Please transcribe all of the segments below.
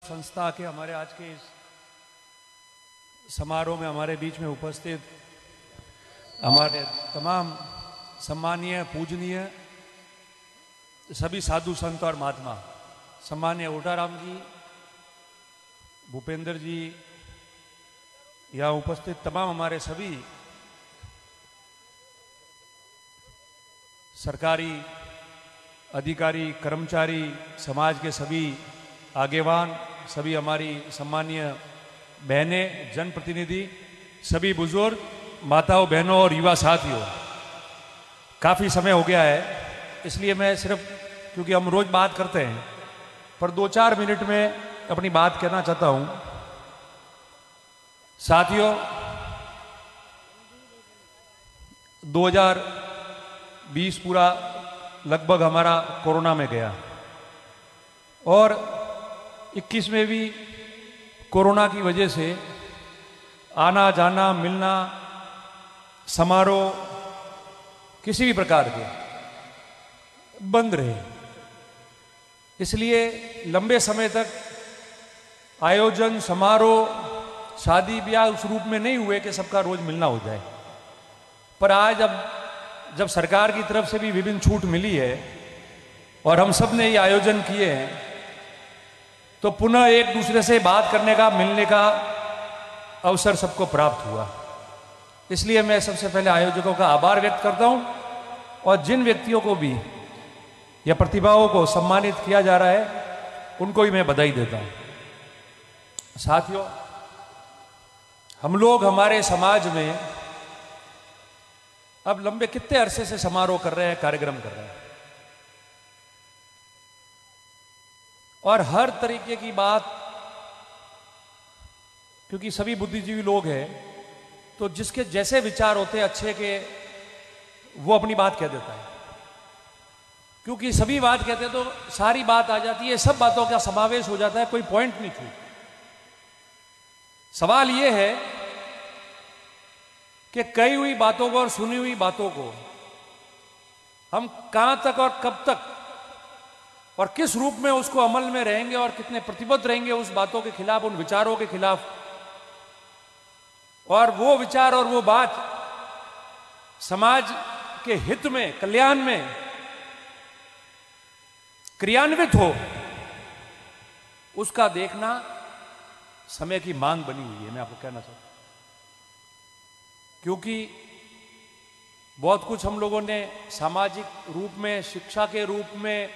संस्था के हमारे आज के इस समारोह में हमारे बीच में उपस्थित हमारे तमाम सम्मानीय पूजनीय सभी साधु संत और महात्मा, सम्मानीय ओटाराम जी, भूपेंद्र जी, यहाँ उपस्थित तमाम हमारे सभी सरकारी अधिकारी, कर्मचारी, समाज के सभी आगेवान, सभी हमारी सम्मानीय बहनें, जनप्रतिनिधि, सभी बुजुर्ग, माताओं, बहनों और युवा साथियों, काफ़ी समय हो गया है, इसलिए मैं सिर्फ, क्योंकि हम रोज बात करते हैं, पर 2-4 मिनट में अपनी बात कहना चाहता हूं। साथियों, 2020 पूरा लगभग हमारा कोरोना में गया और 21 में भी कोरोना की वजह से आना जाना, मिलना, समारोह किसी भी प्रकार के बंद रहे। इसलिए लंबे समय तक आयोजन, समारोह, शादी ब्याह उस रूप में नहीं हुए कि सबका रोज मिलना हो जाए। पर आज अब जब सरकार की तरफ से भी विभिन्न छूट मिली है और हम सब ने ये आयोजन किए हैं, तो पुनः एक दूसरे से बात करने का, मिलने का अवसर सबको प्राप्त हुआ। इसलिए मैं सबसे पहले आयोजकों का आभार व्यक्त करता हूं और जिन व्यक्तियों को भी या प्रतिभाओं को सम्मानित किया जा रहा है उनको भी मैं बधाई देता हूं। साथियों, हम लोग हमारे समाज में अब लंबे कितने अरसे से समारोह कर रहे हैं, कार्यक्रम कर रहे हैं और हर तरीके की बात, क्योंकि सभी बुद्धिजीवी लोग हैं, तो जिसके जैसे विचार होते हैं अच्छे के, वो अपनी बात कह देता है। क्योंकि सभी बात कहते हैं तो सारी बात आ जाती है, सब बातों का समावेश हो जाता है, कोई पॉइंट नहीं छूटता। सवाल यह है कि कही हुई बातों को और सुनी हुई बातों को हम कहां तक और कब तक और किस रूप में उसको अमल में रहेंगे और कितने प्रतिबद्ध रहेंगे उस बातों के खिलाफ, उन विचारों के खिलाफ, और वो विचार और वो बात समाज के हित में, कल्याण में क्रियान्वित हो, उसका देखना समय की मांग बनी हुई है। मैं आपको कहना चाहता हूं, क्योंकि बहुत कुछ हम लोगों ने सामाजिक रूप में, शिक्षा के रूप में,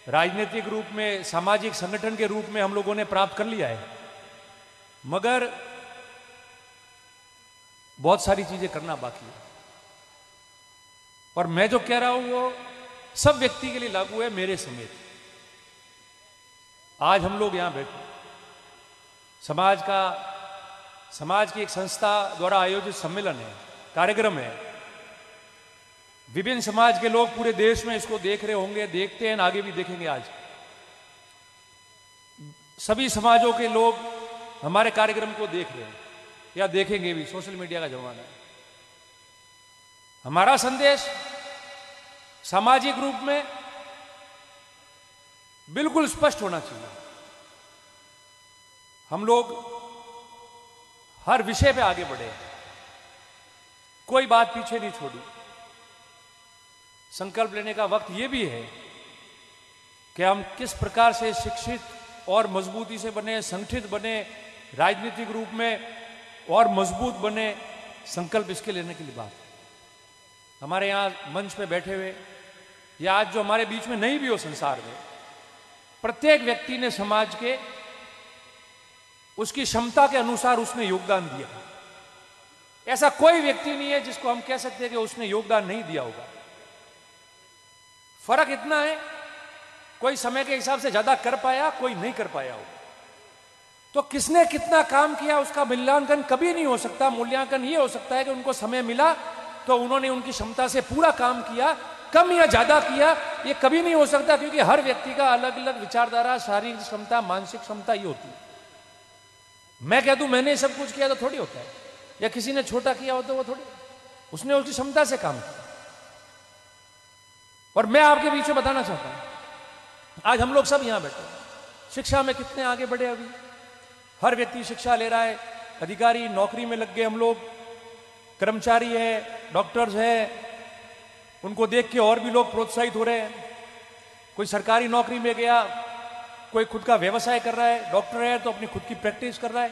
राजनीतिक रूप में, सामाजिक संगठन के रूप में हम लोगों ने प्राप्त कर लिया है, मगर बहुत सारी चीजें करना बाकी है। और मैं जो कह रहा हूं वो सब व्यक्ति के लिए लागू है, मेरे समेत। आज हम लोग यहां बैठे, समाज की एक संस्था द्वारा आयोजित सम्मेलन है, कार्यक्रम है। विभिन्न समाज के लोग पूरे देश में इसको देख रहे होंगे, देखते हैं, आगे भी देखेंगे। आज सभी समाजों के लोग हमारे कार्यक्रम को देख रहे हैं या देखेंगे भी, सोशल मीडिया का जमाना है। हमारा संदेश सामाजिक रूप में बिल्कुल स्पष्ट होना चाहिए। हम लोग हर विषय पे आगे बढ़े, कोई बात पीछे नहीं छोड़ी। संकल्प लेने का वक्त यह भी है कि हम किस प्रकार से शिक्षित और मजबूती से बने, संगठित बने, राजनीतिक रूप में और मजबूत बने, संकल्प इसके लेने के लिए बात। हमारे यहां मंच पे बैठे हुए या आज जो हमारे बीच में नहीं भी हो संसार में, प्रत्येक व्यक्ति ने समाज के उसकी क्षमता के अनुसार उसने योगदान दिया। ऐसा कोई व्यक्ति नहीं है जिसको हम कह सकते हैं कि उसने योगदान नहीं दिया होगा। फर्क इतना है, कोई समय के हिसाब से ज्यादा कर पाया, कोई नहीं कर पाया होगा। तो किसने कितना काम किया उसका मूल्यांकन कभी नहीं हो सकता। मूल्यांकन यह हो सकता है कि उनको समय मिला तो उन्होंने उनकी क्षमता से पूरा काम किया, कम या ज्यादा किया ये कभी नहीं हो सकता, क्योंकि हर व्यक्ति का अलग अलग विचारधारा, शारीरिक क्षमता, मानसिक क्षमता ये होती है। मैं कह दूं मैंने सब कुछ किया तो थोड़ी होता है, या किसी ने छोटा किया हो तो वो थोड़ी, उसने उसकी क्षमता से काम किया। और मैं आपके बीच में बताना चाहता हूं, आज हम लोग सब यहां बैठे, शिक्षा में कितने आगे बढ़े अभी, हर व्यक्ति शिक्षा ले रहा है, अधिकारी नौकरी में लग गए, हम लोग कर्मचारी है, डॉक्टर्स है, उनको देख के और भी लोग प्रोत्साहित हो रहे हैं। कोई सरकारी नौकरी में गया, कोई खुद का व्यवसाय कर रहा है, डॉक्टर है तो अपनी खुद की प्रैक्टिस कर रहा है,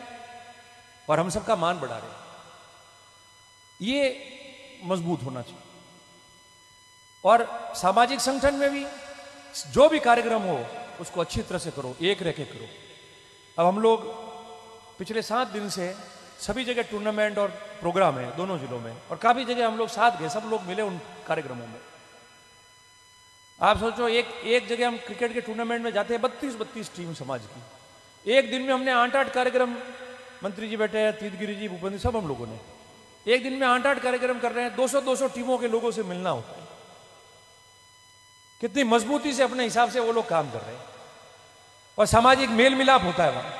और हम सबका मान बढ़ा रहे हैं। ये मजबूत होना चाहिए। और सामाजिक संगठन में भी जो भी कार्यक्रम हो उसको अच्छी तरह से करो, एक रह के करो। अब हम लोग पिछले 7 दिन से सभी जगह टूर्नामेंट और प्रोग्राम है दोनों जिलों में, और काफी जगह हम लोग साथ गए, सब लोग मिले उन कार्यक्रमों में। आप सोचो, एक जगह हम क्रिकेट के टूर्नामेंट में जाते हैं, 32 टीम समाज की, एक दिन में हमने 8 कार्यक्रम, मंत्री जी बैठे हैं, तीर्थगिरी जी, भूपेंद्र, सब हम लोगों ने एक दिन में 8 कार्यक्रम कर रहे हैं। 200 टीमों के लोगों से मिलना होता है। कितनी मजबूती से अपने हिसाब से वो लोग काम कर रहे हैं, और सामाजिक मेल मिलाप होता है वहां।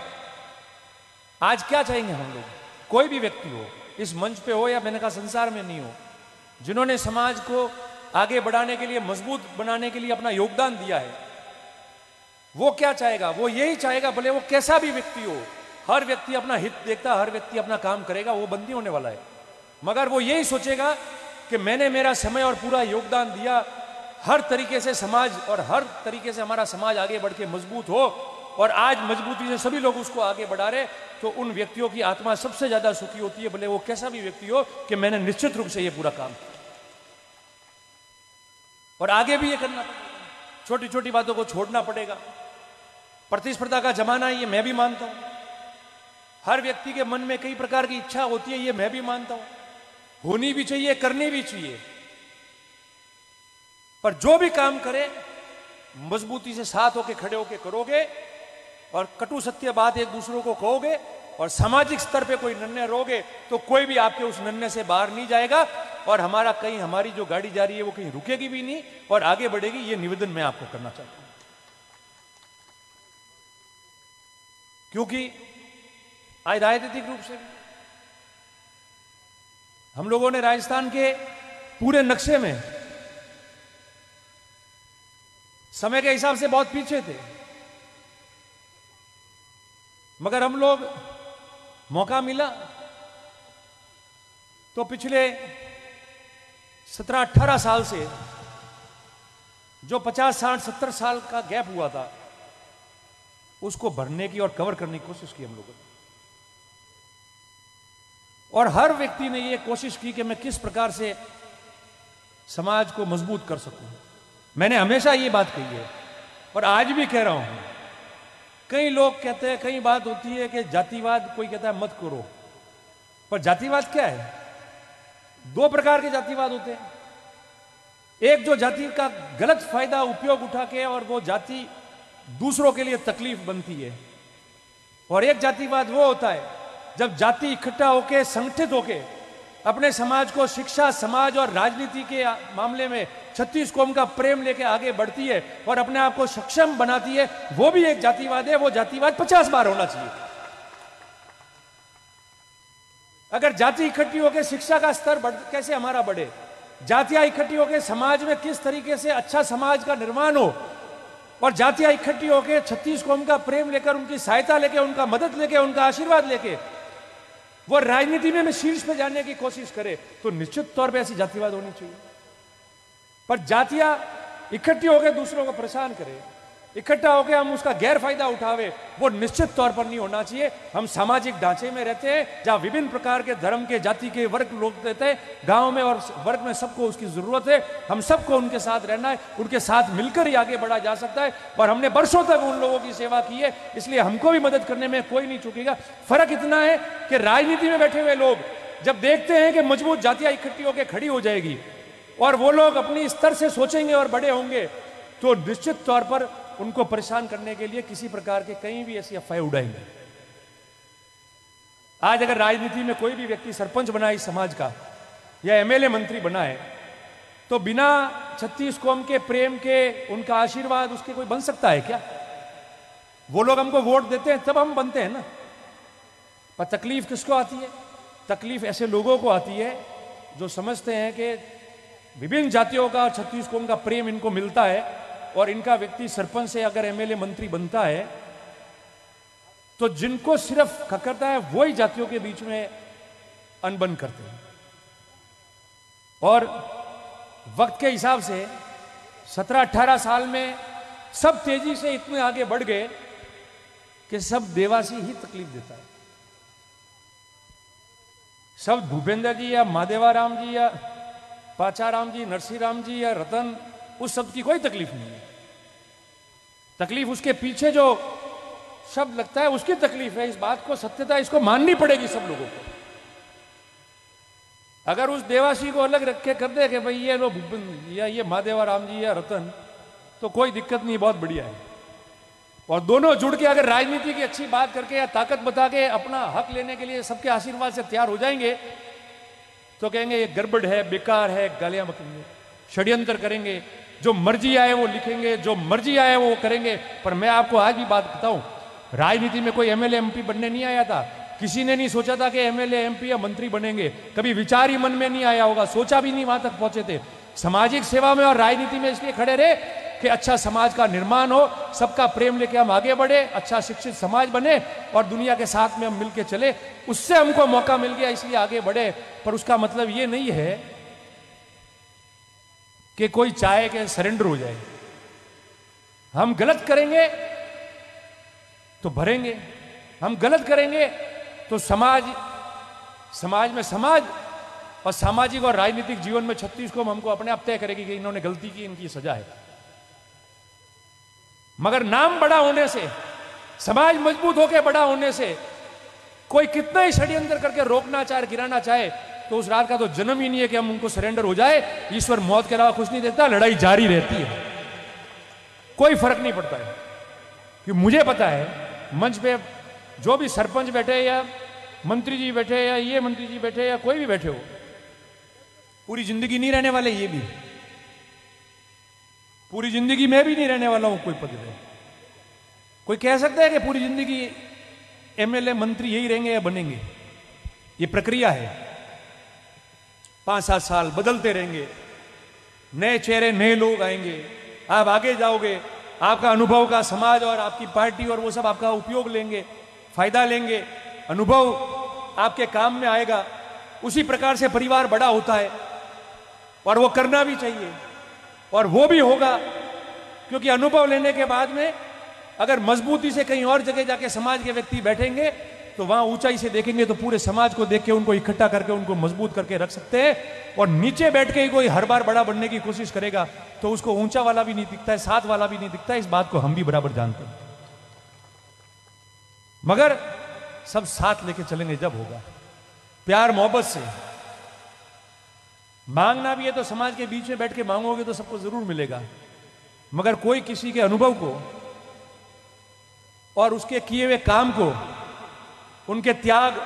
आज क्या चाहेंगे हम लोग, कोई भी व्यक्ति हो, इस मंच पे हो या मैंने कहा संसार में नहीं हो, जिन्होंने समाज को आगे बढ़ाने के लिए, मजबूत बनाने के लिए अपना योगदान दिया है, वो क्या चाहेगा? वो यही चाहेगा, भले वो कैसा भी व्यक्ति हो, हर व्यक्ति अपना हित देखता, हर व्यक्ति अपना काम करेगा, वो बंदी होने वाला है, मगर वो यही सोचेगा कि मैंने मेरा समय और पूरा योगदान दिया, हर तरीके से समाज और हर तरीके से हमारा समाज आगे बढ़ के मजबूत हो, और आज मजबूती से सभी लोग उसको आगे बढ़ा रहे, तो उन व्यक्तियों की आत्मा सबसे ज्यादा सुखी होती है, भले वो कैसा भी व्यक्ति हो, कि मैंने निश्चित रूप से ये पूरा काम किया। और आगे भी ये करना पड़ेगा, छोटी छोटी बातों को छोड़ना पड़ेगा। प्रतिस्पर्धा का जमाना है, ये मैं भी मानता हूं। हर व्यक्ति के मन में कई प्रकार की इच्छा होती है, ये मैं भी मानता हूं, होनी भी चाहिए, करनी भी चाहिए। पर जो भी काम करे, मजबूती से साथ होके खड़े होके करोगे, और कटु सत्य बात एक दूसरों को कहोगे, और सामाजिक स्तर पे कोई निर्णय लोगे, तो कोई भी आपके उस निर्णय से बाहर नहीं जाएगा, और हमारी जो गाड़ी जा रही है वो कहीं रुकेगी भी नहीं और आगे बढ़ेगी। ये निवेदन मैं आपको करना चाहता हूं, क्योंकि आज राजनीतिक रूप से हम लोगों ने राजस्थान के पूरे नक्शे में समय के हिसाब से बहुत पीछे थे, मगर हम लोग मौका मिला तो पिछले 17-18 साल से जो 50, 60, 70 साल का गैप हुआ था, उसको भरने की और कवर करने की कोशिश की हम लोगों ने। और हर व्यक्ति ने यह कोशिश की कि मैं किस प्रकार से समाज को मजबूत कर सकूं। मैंने हमेशा ये बात कही है और आज भी कह रहा हूं। कई लोग कहते हैं, कई बात होती है कि जातिवाद, कोई कहता है मत करो, पर जातिवाद क्या है? 2 प्रकार के जातिवाद होते हैं। एक जो जाति का गलत फायदा उपयोग उठा के और वो जाति दूसरों के लिए तकलीफ बनती है, और एक जातिवाद वो होता है जब जाति इकट्ठा होके, संगठित होके अपने समाज को शिक्षा, समाज और राजनीति के मामले में 36 कौम का प्रेम लेके आगे बढ़ती है और अपने आप को सक्षम बनाती है, वो भी एक जातिवाद है। वो जातिवाद 50 बार होना चाहिए। अगर जाति इकट्ठी होकर शिक्षा का स्तर कैसे हमारा बढ़े, जातियां इकट्ठी होकर समाज में किस तरीके से अच्छा समाज का निर्माण हो, और जातियां इकट्ठी होकर 36 कौम का प्रेम लेकर, उनकी सहायता लेके, उनका मदद लेके, उनका आशीर्वाद लेके वो राजनीति में शीर्ष पे जाने की कोशिश करे, तो निश्चित तौर पे ऐसी जातिवाद होनी चाहिए। पर जातियां इकट्ठी होकर दूसरों को परेशान करे, इकट्ठा होकर हम उसका गैर फायदा उठावे, वो निश्चित तौर पर नहीं होना चाहिए। हम सामाजिक ढांचे में रहते हैं जहां विभिन्न प्रकार के धर्म के, जाति के, वर्ग लोग रहते हैं, गांव में और वर्ग में सबको उसकी जरूरत है। हम सबको उनके साथ रहना है, उनके साथ मिलकर ही आगे बढ़ा जा सकता है। और हमने वर्षों तक उन लोगों की सेवा की है, इसलिए हमको भी मदद करने में कोई नहीं चूकेगा। फर्क इतना है कि राजनीति में बैठे हुए लोग जब देखते हैं कि मजबूत जातियां इकट्ठी होकर खड़ी हो जाएगी और वो लोग अपनी स्तर से सोचेंगे और बड़े होंगे, तो निश्चित तौर पर उनको परेशान करने के लिए किसी प्रकार के कहीं भी ऐसी अफवाहें उड़ाएंगे। आज अगर राजनीति में कोई भी व्यक्ति सरपंच बना इस समाज का या एमएलए मंत्री बना है, तो बिना 36 कौम के प्रेम के, उनका आशीर्वाद उसके कोई बन सकता है क्या? वो लोग हमको वोट देते हैं तब हम बनते हैं ना। पर तकलीफ किसको आती है? तकलीफ ऐसे लोगों को आती है जो समझते हैं कि विभिन्न जातियों का और 36 कौम का प्रेम इनको मिलता है, और इनका व्यक्ति सरपंच से अगर एमएलए मंत्री बनता है तो जिनको सिर्फ खकरता है वही जातियों के बीच में अनबन करते हैं। और वक्त के हिसाब से 17-18 साल में सब तेजी से इतने आगे बढ़ गए कि सब देवासी ही तकलीफ देता है। सब भूपेंद्र जी या माधेवाराम जी या पाचाराम जी, नरसिंह जी या रतन, उस शब्द की कोई तकलीफ नहीं है। तकलीफ उसके पीछे जो शब्द लगता है उसकी तकलीफ है। इस बात को, सत्यता इसको माननी पड़ेगी सब लोगों को। अगर उस देवासी को अलग रख के कर दे कि भाई ये लो भूपेंद्र या ये माधेवाराम जी या रतन, तो कोई दिक्कत नहीं, बहुत बढ़िया है। और दोनों जुड़ के अगर राजनीति की अच्छी बात करके या ताकत बता के अपना हक लेने के लिए सबके आशीर्वाद से तैयार हो जाएंगे तो कहेंगे ये गड़बड़ है, बेकार है, गालियां बकेंगे, षड्यंत्र करेंगे, जो मर्जी आए वो लिखेंगे, जो मर्जी आए वो करेंगे। पर मैं आपको आज भी बात बताऊं, राजनीति में कोई एमएलए एमपी बनने नहीं आया था। किसी ने नहीं सोचा था कि एमएलए एमपी या मंत्री बनेंगे। कभी विचार ही मन में नहीं आया होगा, सोचा भी नहीं, वहां तक पहुंचे थे। सामाजिक सेवा में और राजनीति में इसलिए खड़े रहे कि अच्छा समाज का निर्माण हो, सबका प्रेम लेके हम आगे बढ़े, अच्छा शिक्षित समाज बने और दुनिया के साथ में हम मिलके चले। उससे हमको मौका मिल गया इसलिए आगे बढ़े। पर उसका मतलब ये नहीं है कि कोई चाहे कि सरेंडर हो जाए। हम गलत करेंगे तो भरेंगे, हम गलत करेंगे तो समाज में समाज और सामाजिक और राजनीतिक जीवन में 36 को हमको अपने आप तय करेगी कि इन्होंने गलती की, इनकी सजा है। मगर नाम बड़ा होने से, समाज मजबूत होकर बड़ा होने से कोई कितना ही षड्यंत्र करके रोकना चाहे, गिराना चाहे, तो उस रात का तो जन्म ही नहीं है कि हम उनको सरेंडर हो जाए। ईश्वर मौत के अलावा कुछ नहीं देता, लड़ाई जारी रहती है, कोई फर्क नहीं पड़ता है। कि मुझे पता है मंच पे जो भी सरपंच बैठे या मंत्री जी बैठे या ये मंत्री जी बैठे या कोई भी बैठे हो, पूरी जिंदगी नहीं रहने वाले। ये भी पूरी जिंदगी मैं भी नहीं रहने वाला हूं कोई पद पे। कोई कह सकता है कि पूरी जिंदगी एमएलए मंत्री यही रहेंगे या बनेंगे? ये प्रक्रिया है। 5-7 साल बदलते रहेंगे, नए चेहरे, नए लोग आएंगे, आप आगे जाओगे, आपका अनुभव का समाज और आपकी पार्टी और वो सब आपका उपयोग लेंगे, फायदा लेंगे, अनुभव आपके काम में आएगा। उसी प्रकार से परिवार बड़ा होता है और वो करना भी चाहिए और वो भी होगा। क्योंकि अनुभव लेने के बाद में अगर मजबूती से कहीं और जगह जाके समाज के व्यक्ति बैठेंगे तो वहां ऊंचाई से देखेंगे तो पूरे समाज को देख के उनको इकट्ठा करके उनको मजबूत करके रख सकते हैं। और नीचे बैठ के ही कोई हर बार बड़ा बनने की कोशिश करेगा तो उसको ऊंचा वाला भी नहीं दिखता है, साथ वाला भी नहीं दिखता है। इस बात को हम भी बराबर जानते हैं। मगर सब साथ लेके चलेंगे जब होगा, प्यार मोहब्बत से। मांगना भी है तो समाज के बीच में बैठ के मांगोगे तो सबको जरूर मिलेगा। मगर कोई किसी के अनुभव को और उसके किए हुए काम को, उनके त्याग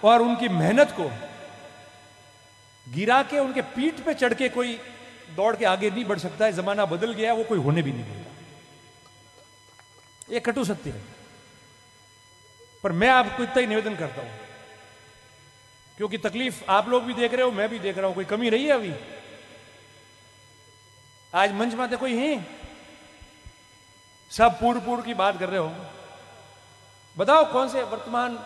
और उनकी मेहनत को गिरा के उनके पीठ पे चढ़ के कोई दौड़ के आगे नहीं बढ़ सकता है। जमाना बदल गया है, वो कोई होने भी नहीं देगा। ये कटु सत्य है। पर मैं आपको इतना ही निवेदन करता हूं, क्योंकि तकलीफ आप लोग भी देख रहे हो, मैं भी देख रहा हूं। कोई कमी रही है अभी? आज मंच में कोई है? सब पूर्व की बात कर रहे हो। बताओ कौन से वर्तमान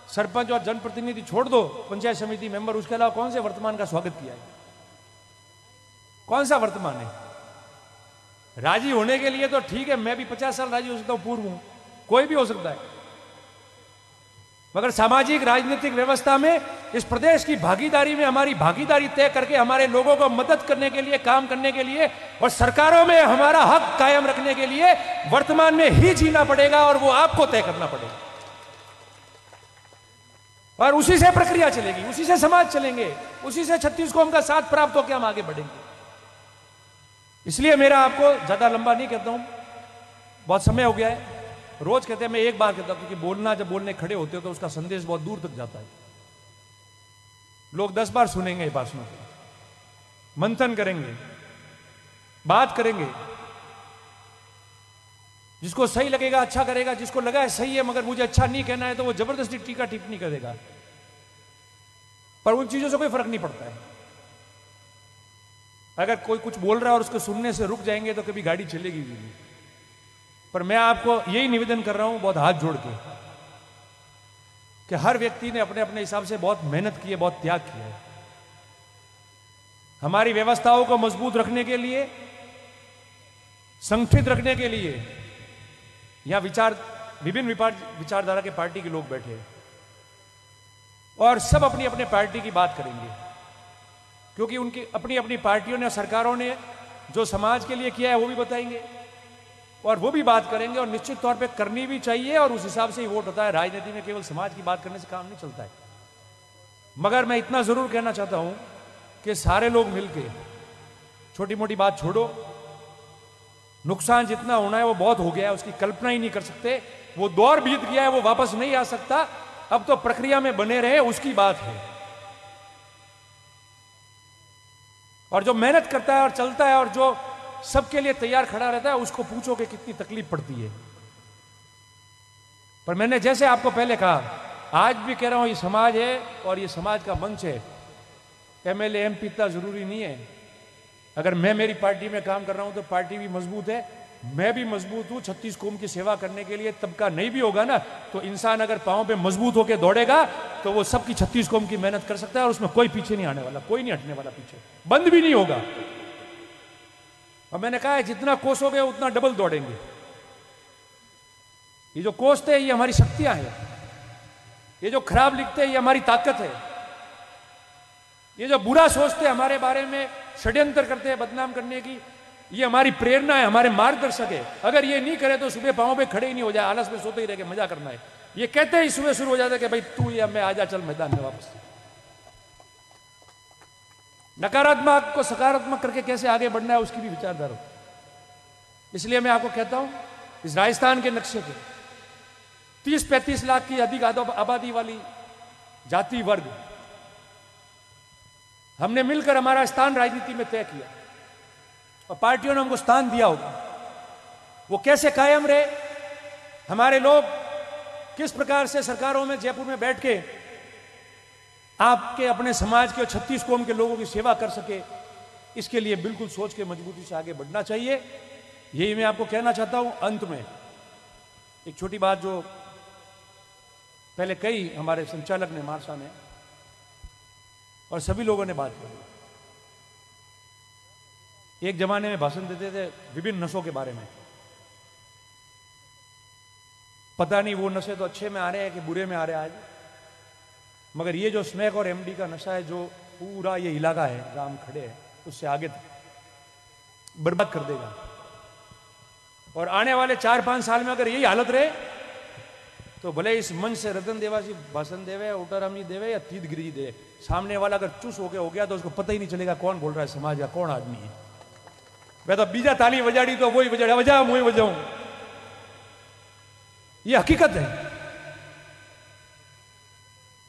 सरपंच और जनप्रतिनिधि छोड़ दो, पंचायत समिति मेंबर, उसके अलावा कौन से वर्तमान का स्वागत किया है? कौन सा वर्तमान है? राजी होने के लिए तो ठीक है, मैं भी 50 साल राजी हो सकता हूं, पूर्व हूं, कोई भी हो सकता है। मगर सामाजिक राजनीतिक व्यवस्था में इस प्रदेश की भागीदारी में हमारी भागीदारी तय करके हमारे लोगों को मदद करने के लिए, काम करने के लिए और सरकारों में हमारा हक कायम रखने के लिए वर्तमान में ही जीना पड़ेगा और वो आपको तय करना पड़ेगा। और उसी से प्रक्रिया चलेगी, उसी से समाज चलेंगे, उसी से 36 कौम का साथ प्राप्त होकर हम आगे बढ़ेंगे। इसलिए मेरा आपको ज्यादा लंबा नहीं कहता हूं, बहुत समय हो गया है। रोज कहते हैं, मैं एक बार कहता हूं, क्योंकि बोलना जब बोलने खड़े होते हो तो उसका संदेश बहुत दूर तक जाता है। लोग 10 बार सुनेंगे भाषणों को, मंथन करेंगे, बात करेंगे, जिसको सही लगेगा अच्छा करेगा, जिसको लगा है सही है मगर मुझे अच्छा नहीं कहना है तो वो जबरदस्ती टीका टिप्पणी करेगा। पर उन चीजों से कोई फर्क नहीं पड़ता है। अगर कोई कुछ बोल रहा है और उसको सुनने से रुक जाएंगे तो कभी गाड़ी चलेगी भी नहीं। पर मैं आपको यही निवेदन कर रहा हूं, बहुत हाथ जोड़ के, कि हर व्यक्ति ने अपने अपने हिसाब से बहुत मेहनत की है, बहुत त्याग किया है। हमारी व्यवस्थाओं को मजबूत रखने के लिए, संगठित रखने के लिए यहां विभिन्न विचारधारा के पार्टी के लोग बैठे हैं और सब अपनी अपने पार्टी की बात करेंगे, क्योंकि उनकी अपनी अपनी पार्टियों ने, सरकारों ने जो समाज के लिए किया है वो भी बताएंगे और वो भी बात करेंगे और निश्चित तौर पे करनी भी चाहिए और उस हिसाब से ही वोट होता है। राजनीति में केवल समाज की बात करने से काम नहीं चलता है। मगर मैं इतना जरूर कहना चाहता हूं कि सारे लोग मिलकर, छोटी मोटी बात छोड़ो, नुकसान जितना होना है वो बहुत हो गया है, उसकी कल्पना ही नहीं कर सकते। वो दौर बीत गया है, वो वापस नहीं आ सकता। अब तो प्रक्रिया में बने रहे, उसकी बात है। और जो मेहनत करता है और चलता है और जो सबके लिए तैयार खड़ा रहता है, उसको पूछो कि कितनी तकलीफ पड़ती है। पर मैंने जैसे आपको पहले कहा, आज भी कह रहा हूं, ये समाज है और ये समाज का मंच है। एमएलए एमपी इतना जरूरी नहीं है। अगर मैं मेरी पार्टी में काम कर रहा हूं तो पार्टी भी मजबूत है, मैं भी मजबूत हूं 36 कौम की सेवा करने के लिए। तबका नहीं भी होगा ना, तो इंसान अगर पांव पे मजबूत होकर दौड़ेगा तो वो सबकी 36 कौम की मेहनत कर सकता है और उसमें कोई पीछे नहीं आने वाला, कोई नहीं हटने वाला पीछे, बंद भी नहीं होगा। और मैंने कहा है, जितना कोसोगे उतना डबल दौड़ेंगे। ये जो कोसते हैं ये हमारी शक्तियां हैं, ये जो खराब लिखते हैं ये हमारी ताकत है, ये जो बुरा सोचते हैं हमारे बारे में, षड्यंत्र करते हैं बदनाम करने की, ये हमारी प्रेरणा है, हमारे मार्गदर्शक है। अगर ये नहीं करे तो सुबह पांव पे खड़े ही नहीं हो जाए, आलस में सोते ही रह के मजा करना है। ये कहते ही सुबह शुरू हो जाता है कि भाई तू या मैं, आजा चल मैदान में वापस। नकारात्मक को सकारात्मक करके कैसे आगे बढ़ना है उसकी भी विचारधारा। इसलिए मैं आपको कहता हूं, इस राजस्थान के नक्शे के 30-35 लाख की अधिक आबादी वाली जाति वर्ग, हमने मिलकर हमारा स्थान राजनीति में तय किया और पार्टियों ने हमको स्थान दिया होगा। वो कैसे कायम रहे, हमारे लोग किस प्रकार से सरकारों में, जयपुर में बैठ के आपके अपने समाज के 36 कौम के लोगों की सेवा कर सके, इसके लिए बिल्कुल सोच के मजबूती से आगे बढ़ना चाहिए। यही मैं आपको कहना चाहता हूं। अंत में एक छोटी बात जो पहले कही हमारे संचालक ने, मारसा ने, और सभी लोगों ने बात की। एक जमाने में भाषण देते थे विभिन्न नशों के बारे में। पता नहीं वो नशे तो अच्छे में आ रहे हैं कि बुरे में आ रहे हैं आज, मगर ये जो स्मैक और एमडी का नशा है, जो पूरा ये इलाका है जहां हम खड़े हैं, उससे आगे बर्बाद कर देगा। और आने वाले 4-5 साल में अगर यही हालत रहे तो भले इस मंच से रतन देवासी भाषण देवे, ओटाराम जी देवे या तीत गिरी जी दे, सामने वाला अगर चुस होके हो गया तो उसको पता ही नहीं चलेगा कौन बोल रहा है, समाज का कौन आदमी है। मैं तो बीजा ताली बजाड़ी तो वही बजा वजा मुझे बजाऊं, ये हकीकत है।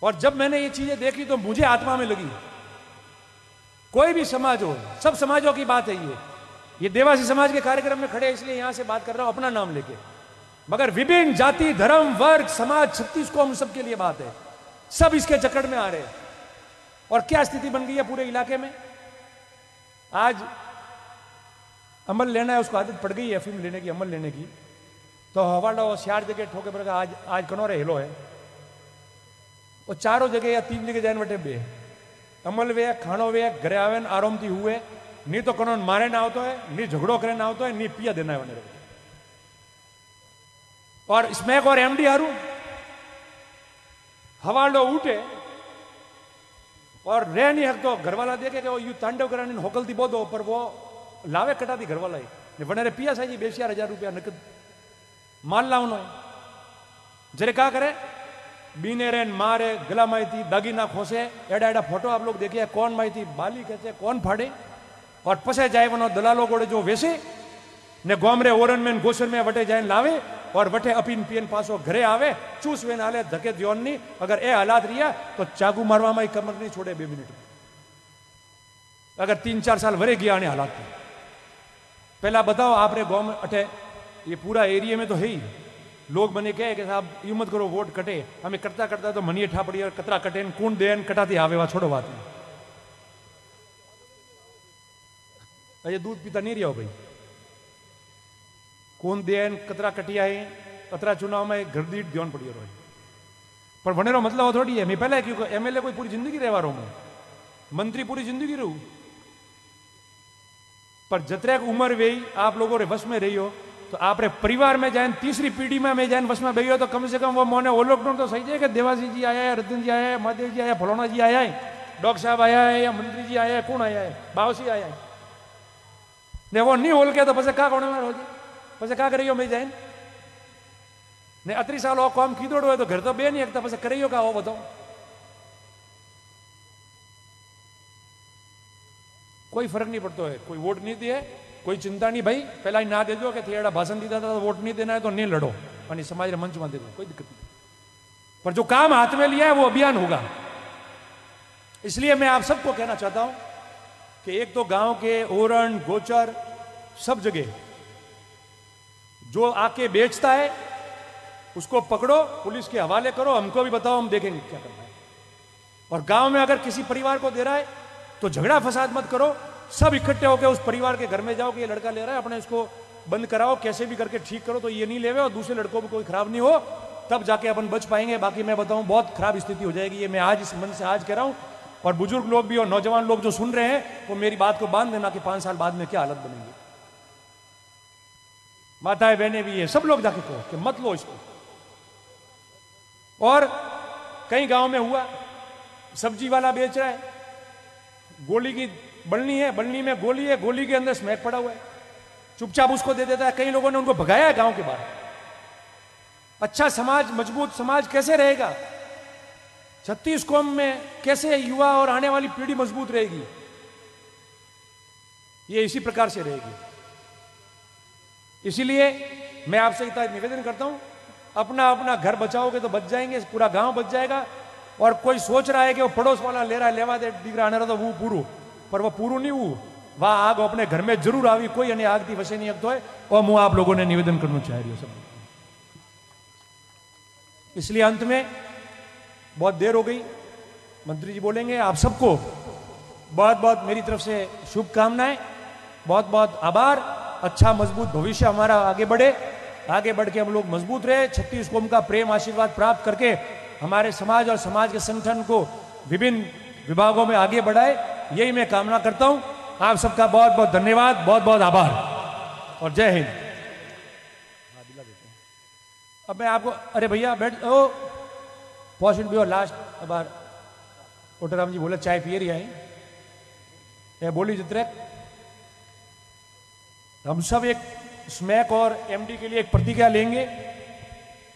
और जब मैंने ये चीजें देखी तो मुझे आत्मा में लगी, कोई भी समाज हो, सब समाजों की बात है ये देवासी समाज के कार्यक्रम में खड़े इसलिए यहां से बात कर रहा हूं अपना नाम लेके, मगर विभिन्न जाति, धर्म, वर्ग, समाज 36 कौम सबके लिए बात है। सब इसके चक्कर में आ रहे हैं। और क्या स्थिति बन गई है पूरे इलाके में। आज अमल लेना है, उसको आदत पड़ गई है अफीम लेने की, अमल लेने की, तो हवाला और 4 जगह ठोके पर आज कनौरे हेलो है, और 4 जगह या 3 जगह जान वटे बे अमल वे, खानो वे, घरे आवे आराम थी हुए, नहीं तो कनौन मारे ना होतो है, नहीं झगड़ो करे ना होतो है, नहीं पिया देना है। और स्मैक और एमडी हारू हवालो उठे और रह नहीं हकतो, घरवाला देखे कि वो यू तांडव कराने होकल थी बोधो, पर वो लावे कटा थी घरवाला ही वने पिया साई जी 20,000 रुपया नकद माल लावनो जरे क्या करे, बीने रेन मारे, गला माई थी दागीना खोसे, एडा एडा फोटो आप लोग देखिए, कौन माई थी बाली कहते कौन फाड़े, और पसे जाए वनो दलालो गोड़े जो वैसे ने गोमरे ओरन में गोसर में वटे जाए लावे और वटे अपीन पियन पासो घरे आवे, चूस वेन आले धके दियोन नहीं। अगर ए हालात रिया तो चाकू मारवा में कमर नहीं छोड़े 2 मिनट में। अगर 3-4 साल वरे गया आने हालात में। पहला बताओ आपरे गांव में अटे ये पूरा एरिया में तो है ही लोग बने कहे कि साहब यू मत करो वोट कटे, हमें करता करता तो मनिए ठापड़ी और कतरा कटे कौन देन कटाती आवे वहां छोड़ो बात नहीं। अजय दूध पीता नहीं रहा भाई, कौन देन कतरा कटिया है, कतरा चुनाव में घरदीट ध्यान पड़ी रहो। पर वनेरो मतलब वो थोड़ी है मैं पहले क्यों एमएलए कोई पूरी जिंदगी रहवा रहा हूं मंत्री पूरी जिंदगी रहूं पर जतरे उम्र वेई आप लोगों रे वश में रही हो तो आप रे परिवार में जाए तीसरी पीढ़ी में मैं जाए वश में बही हो तो कम से कम वो मोने वो लोग तो सही है कि देवासी जी आया है रतन जी आया है महादेव जी आया है फलोना जी आया है डॉक्टर साहब आया है या मंत्री जी आया है कौन आया है बावसी आया है ने वो नहीं होल के तो पसे का कोने में हो पसे का करियो मैं जाए ने अतरी साल वो काम कीधोड़ो है तो घर तो बे नहीं एकता पसे करियो का वो बताओ कोई फर्क नहीं पड़ता है कोई वोट नहीं दिए कोई चिंता नहीं भाई पहला ही ना दे दो कि थेड़ा भाषण दीदा था तो वोट नहीं देना है तो नहीं लड़ो और समाज मंच में दे दो कोई दिक्कत नहीं पर जो काम हाथ में लिया है वो अभियान होगा इसलिए मैं आप सबको कहना चाहता हूं कि एक तो गांव के ओरण गोचर सब जगह जो आके बेचता है उसको पकड़ो पुलिस के हवाले करो हमको भी बताओ हम देखेंगे क्या करना है और गांव में अगर किसी परिवार को दे रहा है तो झगड़ा फसाद मत करो सब इकट्ठे होकर उस परिवार के घर में जाओ कि ये लड़का ले रहा है अपने इसको बंद कराओ कैसे भी करके ठीक करो तो ये नहीं लेवे और दूसरे लड़कों में कोई खराब नहीं हो तब जाके अपन बच पाएंगे बाकी मैं बताऊं बहुत खराब स्थिति हो जाएगी ये मैं आज इस मन से आज कह रहा हूं और बुजुर्ग लोग भी और नौजवान लोग जो सुन रहे हैं वो मेरी बात को बांध देना कि 5 साल बाद में क्या हालत बनेगी माताएं बहनें भी है सब लोग जाके कहो कि मत लो इसको और कई गांव में हुआ सब्जी वाला बेच रहा है गोली की बलनी है बलनी में गोली है गोली के अंदर स्मैक पड़ा हुआ है चुपचाप उसको दे देता है कई लोगों ने उनको भगाया है गांव के बाहर अच्छा समाज मजबूत समाज कैसे रहेगा 36 कौम में कैसे युवा और आने वाली पीढ़ी मजबूत रहेगी ये इसी प्रकार से रहेगी इसीलिए मैं आपसे इतना निवेदन करता हूं अपना अपना घर बचाओगे तो बच जाएंगे पूरा गांव बच जाएगा और कोई सोच रहा है कि वो पड़ोस वाला ले रहा है लेवा दे दिख रहा तो वो पूरू पर वो पूरू नहीं हुआ वह आग अपने घर में जरूर आई कोई अन्य आग थी वैसे नहीं अगतो है और मुझे आप लोगों ने निवेदन करना चाह रही हो सब इसलिए अंत में बहुत देर हो गई मंत्री जी बोलेंगे आप सबको बहुत बहुत मेरी तरफ से शुभकामनाएं बहुत बहुत आभार अच्छा मजबूत भविष्य हमारा आगे बढ़े आगे बढ़ के हम लोग मजबूत रहे 36 कौम का प्रेम आशीर्वाद प्राप्त करके हमारे समाज और समाज के संगठन को विभिन्न विभागों में आगे बढ़ाए यही मैं कामना करता हूं आप सबका बहुत बहुत धन्यवाद बहुत बहुत आभार और जय हिंद अब मैं आपको अरे भैया बैठ ओ पॉजिट भी और लास्ट अब कोटराम जी बोले चाय पिए रही आई ये बोली जितने हम सब एक स्मैक और एमडी के लिए एक प्रतिज्ञा लेंगे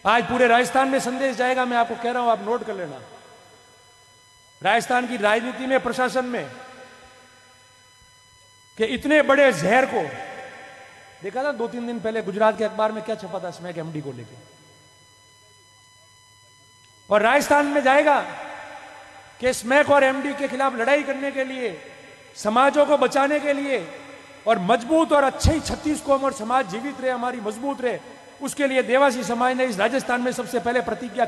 आज पूरे राजस्थान में संदेश जाएगा मैं आपको कह रहा हूं आप नोट कर लेना राजस्थान की राजनीति में प्रशासन में कि इतने बड़े जहर को देखा था 2-3 दिन पहले गुजरात के अखबार में क्या छपा था स्मैक एमडी को लेकर और राजस्थान में जाएगा कि स्मैक और एमडी के खिलाफ लड़ाई करने के लिए समाजों को बचाने के लिए और मजबूत और अच्छे ही 36 कौम और समाज जीवित रहे हमारी मजबूत रहे उसके लिए देवासी समाज ने इस राजस्थान में सबसे पहले प्रतिज्ञा